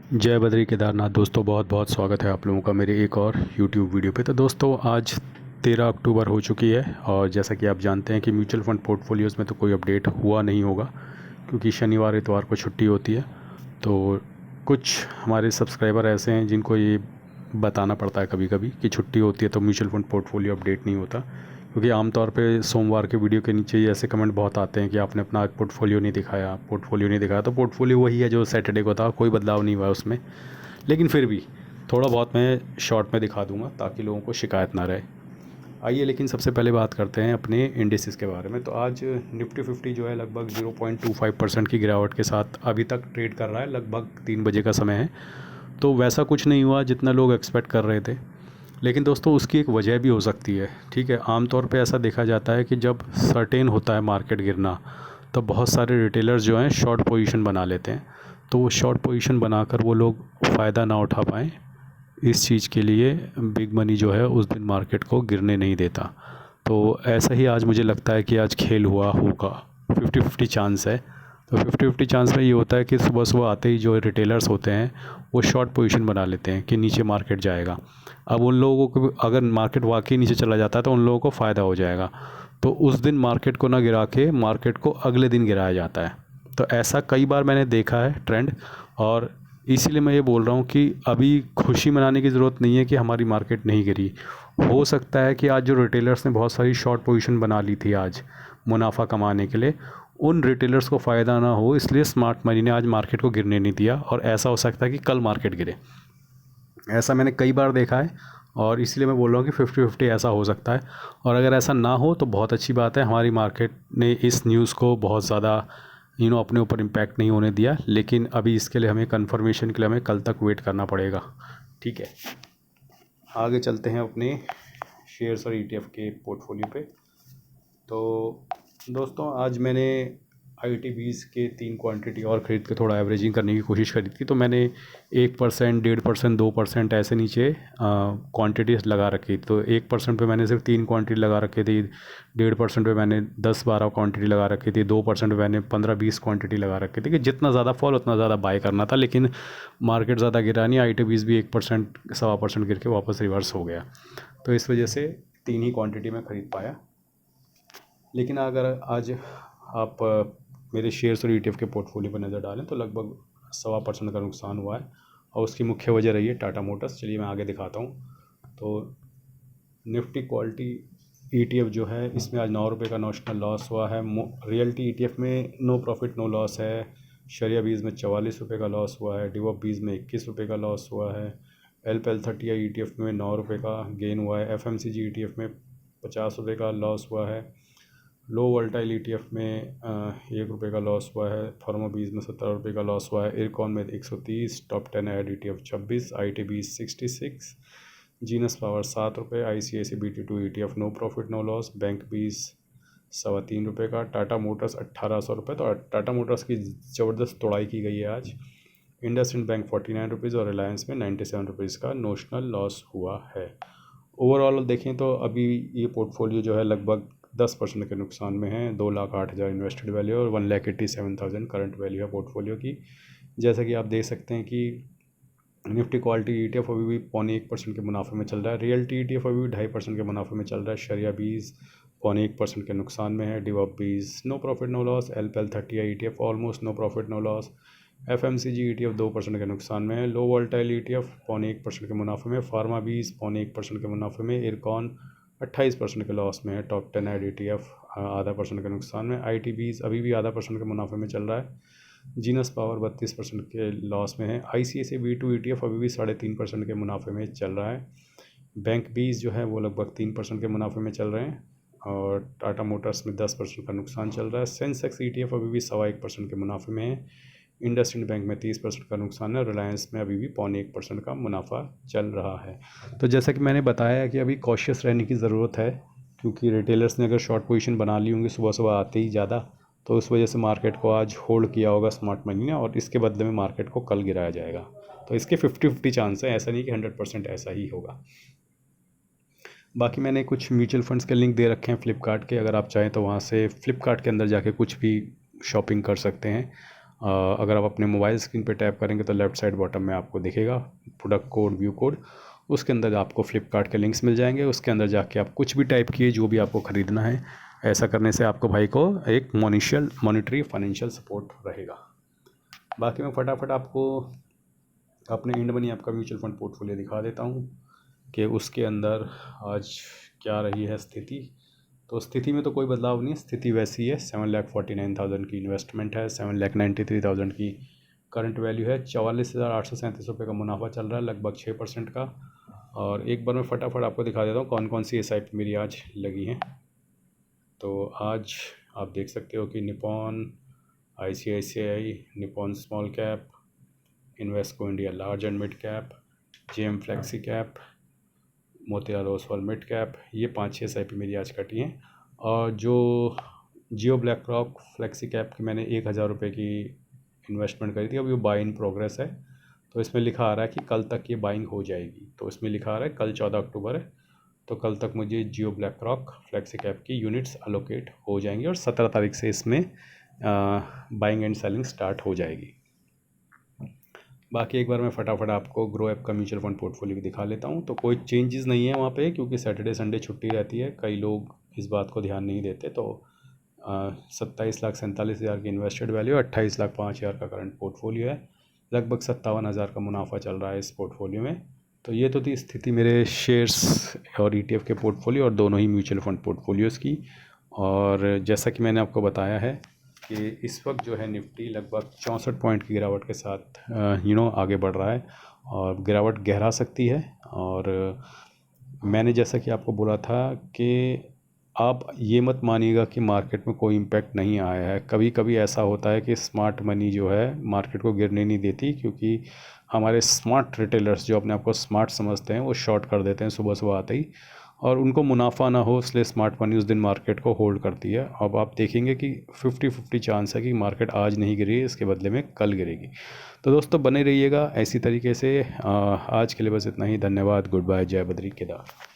जय बद्री केदारनाथ। दोस्तों बहुत बहुत स्वागत है आप लोगों का मेरे एक और यूट्यूब वीडियो पे। तो दोस्तों आज 13 अक्टूबर हो चुकी है और जैसा कि आप जानते हैं कि म्यूचुअल फ़ंड पोर्टफोलियोज़ में तो कोई अपडेट हुआ नहीं होगा क्योंकि शनिवार इतवार को छुट्टी होती है। तो कुछ हमारे सब्सक्राइबर ऐसे हैं जिनको ये बताना पड़ता है कभी कभी कि छुट्टी होती है तो म्यूचुअल फ़ंड पोर्टफोलियो अपडेट नहीं होता, क्योंकि आमतौर पे सोमवार के वीडियो के नीचे ही ऐसे कमेंट बहुत आते हैं कि आपने अपना पोर्टफोलियो नहीं दिखाया, पोर्टफोलियो नहीं दिखाया। तो पोर्टफोलियो वही है जो सैटरडे को था, कोई बदलाव नहीं हुआ उसमें। लेकिन फिर भी थोड़ा बहुत मैं शॉर्ट में दिखा दूंगा ताकि लोगों को शिकायत ना रहे। आइए लेकिन सबसे पहले बात करते हैं अपने इंडिसेस के बारे में। तो आज निफ्टी 50 जो है लगभग 0.25% की गिरावट के साथ अभी तक ट्रेड कर रहा है। लगभग 3 बजे का समय है, तो वैसा कुछ नहीं हुआ जितना लोग एक्सपेक्ट कर रहे थे। लेकिन दोस्तों उसकी एक वजह भी हो सकती है। ठीक है, आमतौर पे ऐसा देखा जाता है कि जब सर्टेन होता है मार्केट गिरना तो बहुत सारे रिटेलर्स जो हैं शॉर्ट पोजीशन बना लेते हैं। तो वो शॉर्ट पोजीशन बनाकर वो लोग फ़ायदा ना उठा पाएँ, इस चीज़ के लिए बिग मनी जो है उस दिन मार्केट को गिरने नहीं देता। तो ऐसा ही आज मुझे लगता है कि आज खेल हुआ होगा। 50-50 चांस है। तो 50-50 चांस में ये होता है कि सुबह सुबह आते ही जो रिटेलर्स होते हैं वो शॉर्ट पोजीशन बना लेते हैं कि नीचे मार्केट जाएगा। अब उन लोगों को अगर मार्केट वाकई नीचे चला जाता है तो उन लोगों को फ़ायदा हो जाएगा। तो उस दिन मार्केट को ना गिरा के मार्केट को अगले दिन गिराया जाता है। तो ऐसा कई बार मैंने देखा है ट्रेंड, और इसीलिए मैं ये बोल रहा हूँ कि अभी खुशी मनाने की ज़रूरत नहीं है कि हमारी मार्केट नहीं गिरी। हो सकता है कि आज जो रिटेलर्स ने बहुत सारी शॉर्ट पोजीशन बना ली थी आज मुनाफा कमाने के लिए, उन रिटेलर्स को फ़ायदा ना हो इसलिए स्मार्ट मनी ने आज मार्केट को गिरने नहीं दिया, और ऐसा हो सकता है कि कल मार्केट गिरे। ऐसा मैंने कई बार देखा है और इसलिए मैं बोल रहा हूँ कि 50-50 ऐसा हो सकता है। और अगर ऐसा ना हो तो बहुत अच्छी बात है, हमारी मार्केट ने इस न्यूज़ को बहुत ज़्यादा अपने ऊपर इम्पैक्ट नहीं होने दिया। लेकिन अभी इसके लिए हमें कंफर्मेशन के लिए हमें कल तक वेट करना पड़ेगा। ठीक है, आगे चलते हैं अपने शेयर्स और ईटीएफ के पोर्टफोलियो पे। तो दोस्तों आज मैंने ITBs के 3 क्वांटिटी और ख़रीद के थोड़ा एवरेजिंग करने की कोशिश करी थी। तो मैंने 1%, 1.5%, 2% ऐसे नीचे क्वांटिटीज़ लगा रखी। तो 1% पे मैंने सिर्फ 3 क्वांटिटी लगा रखी थी, 1.5% पे मैंने 10-12 क्वांटिटी लगा रखी थी, 2% पे मैंने 15-20 क्वांटिटी लगा रखी थी कि जितना ज़्यादा फॉल उतना ज़्यादा बाय करना था। लेकिन मार्केट ज़्यादा गिरा नहीं, ITBs भी 1%, 1.25% गिर के वापस रिवर्स हो गया। तो इस वजह से 3 ही क्वांटिटी में ख़रीद पाया। लेकिन अगर आज आप मेरे शेयर्स और ETF के पोर्टफोलियो पर नज़र डालें तो लगभग 1.25% का नुकसान हुआ है, और उसकी मुख्य वजह रही है टाटा मोटर्स। चलिए मैं आगे दिखाता हूँ। तो निफ्टी क्वालिटी ETF जो है इसमें आज 9 रुपये का नोशनल लॉस हुआ है। रियल्टी ETF में नो प्रॉफिट नो लॉस है। शरिया बीज में 44 रुपये का लॉस हुआ है। डिवॉप बीज में 21 रुपये का लॉस हुआ है। LPL30 ETF में 9 रुपये का गेन हुआ है। FMCG ETF में 50 रुपये का लॉस हुआ है। लो वोल्टाइल ETF में 1 रुपये का लॉस हुआ है। फार्मा बीज में 17 रुपये का लॉस हुआ है। इरकॉन में 130, टॉप 10 ऐड ETF 26, ITBs 66, जीनस पावर 7 रुपये, ICICI BT2 ETF no profit no loss, bank BeES 3.25 रुपये का, टाटा मोटर्स 1800 रुपये। तो टाटा मोटर्स की ज़बरदस्त तोड़ाई की गई है आज। इंडसइंड बैंक 49 रुपीज़ और रिलायंस में 97 रुपीज़ का नोशनल लॉस हुआ है। ओवरऑल देखें तो अभी ये पोर्टफोलियो जो है लगभग 10% के नुकसान में है। 2,08,000 इन्वेस्टेड वैल्यू और 1,87,000 करंट वैल्यू है पोर्टफोलियो की। जैसा कि आप देख सकते हैं कि निफ्टी क्वालिटी ETF अभी भी 0.25% के मुनाफे में चल रहा है। रियल्टी ETF अभी भी 2.5% के मुनाफे में चल रहा है। शरिया बीज 0.1% के नुकसान में है। DivOpp BeES no profit no loss. LPL30 ETF almost no profit no loss. FMCG ETF 2% के नुकसान में है। लो वोल्टाइल ETF 0.1% के मुनाफे में। फार्मा बीज 0.1% के मुनाफे में। इरकॉन 28% के लॉस में है। टॉप 10 ऐड ETF 0.5% के नुकसान में। ITBs अभी भी 0.5% के मुनाफे में चल रहा है। जीनस पावर 32% के लॉस में है। ICICI B2 ETF अभी भी 3.5% के मुनाफे में चल रहा है। बैंक बीज जो है वो लगभग 3% के मुनाफे में चल रहे हैं, और टाटा मोटर्स में 10% का नुकसान चल रहा है। सेंसेक्स ETF अभी भी 1.25% के मुनाफे में है। इंडसइंड बैंक में 30% का नुकसान है। रिलायंस में अभी भी 0.1% का मुनाफा चल रहा है। तो जैसा कि मैंने बताया कि अभी कॉशियस रहने की ज़रूरत है, क्योंकि रिटेलर्स ने अगर शॉर्ट पोजीशन बना ली होंगी सुबह सुबह आते ही ज़्यादा, तो उस वजह से मार्केट को आज होल्ड किया होगा स्मार्ट मनी ने, और इसके बदले में मार्केट को कल गिराया जाएगा। तो इसके 50-50 चांस है, ऐसा नहीं कि 100% ऐसा ही होगा। बाकी मैंने कुछ म्यूचुअल फंड्स के लिंक दे रखे हैं फ्लिपकार्ट के, अगर आप चाहें तो वहाँ से फ्लिपकार्ट के अंदर जाके कुछ भी शॉपिंग कर सकते हैं। अगर आप अपने मोबाइल स्क्रीन पे टैप करेंगे तो लेफ़्ट साइड बॉटम में आपको दिखेगा प्रोडक्ट कोड, व्यू कोड, उसके अंदर आपको फ्लिपकार्ट के लिंक्स मिल जाएंगे। उसके अंदर जाके आप कुछ भी टाइप किए जो भी आपको ख़रीदना है। ऐसा करने से आपको भाई को एक मॉनिटरी फाइनेंशियल सपोर्ट रहेगा। बाकी मैं फटाफट आपको अपने इंड मनी आपका म्यूचुअल फंड पोर्टफोलियो दिखा देता हूँ कि उसके अंदर आज क्या रही है स्थिति। तो स्थिति में तो कोई बदलाव नहीं है, स्थिति वैसी है। 7,49,000 की इन्वेस्टमेंट है, 7,93,000 की करंट वैल्यू है, 44,837 रुपये का मुनाफा चल रहा है, लगभग 6% का। और एक बार मैं फटाफट आपको दिखा देता हूँ कौन कौन सी SIP मेरी आज लगी हैं। तो आज आप देख सकते हो कि Nippon, ICICI, Nippon small cap, Invesco India large and mid cap, JM flexi cap, Motilal Oswal mid cap, ये 5-6 SIP मेरी आज कटी हैं। और जो जियो ब्लैक रॉक फ्लेक्सी कैप की मैंने 1,000 रुपये की इन्वेस्टमेंट करी थी, अभी वो बाय इन प्रोग्रेस है। तो इसमें लिखा आ रहा है कि कल तक ये बाइंग हो जाएगी। तो इसमें लिखा आ रहा है कल 14 अक्टूबर है, तो कल तक मुझे जियो ब्लैक रॉक फ्लेक्सी कैप की यूनिट्स अलोकेट हो जाएंगी और 17 तारीख से इसमें बाइंग एंड सेलिंग स्टार्ट हो जाएगी। बाकी एक बार मैं फटाफट आपको ग्रो ऐप का म्यूचुअल फंड पोर्टफोलियो भी दिखा लेता हूँ। तो कोई चेंजेस नहीं है वहाँ पे, क्योंकि सैटरडे संडे छुट्टी रहती है, कई लोग इस बात को ध्यान नहीं देते। तो 27,47,000 की इन्वेस्टेड वैल्यू, 28,05,000 का करंट पोर्टफोलियो है, लगभग 57,000 का मुनाफा चल रहा है इस पोर्टफोलियो में। तो ये तो थी स्थिति मेरे शेयर्स और ETF के पोर्टफोलियो और दोनों ही म्यूचुअल फंड पोर्टफोलियोज़ की। और जैसा कि मैंने आपको बताया है कि इस वक्त जो है निफ्टी लगभग 64 पॉइंट की गिरावट के साथ आगे बढ़ रहा है और गिरावट गहरा सकती है। और मैंने जैसा कि आपको बोला था कि आप ये मत मानिएगा कि मार्केट में कोई इम्पैक्ट नहीं आया है। कभी कभी ऐसा होता है कि स्मार्ट मनी जो है मार्केट को गिरने नहीं देती, क्योंकि हमारे स्मार्ट रिटेलर्स जो अपने आप को स्मार्ट समझते हैं वो शॉर्ट कर देते हैं सुबह सुबह आते ही, और उनको मुनाफा ना हो इसलिए स्मार्ट मनी उस दिन मार्केट को होल्ड करती है। अब आप देखेंगे कि 50-50 चांस है कि मार्केट आज नहीं गिरी, इसके बदले में कल गिरेगी। तो दोस्तों बने रहिएगा ऐसी तरीके से। आज के लिए बस इतना ही। धन्यवाद। Goodbye. जय बद्री केदार।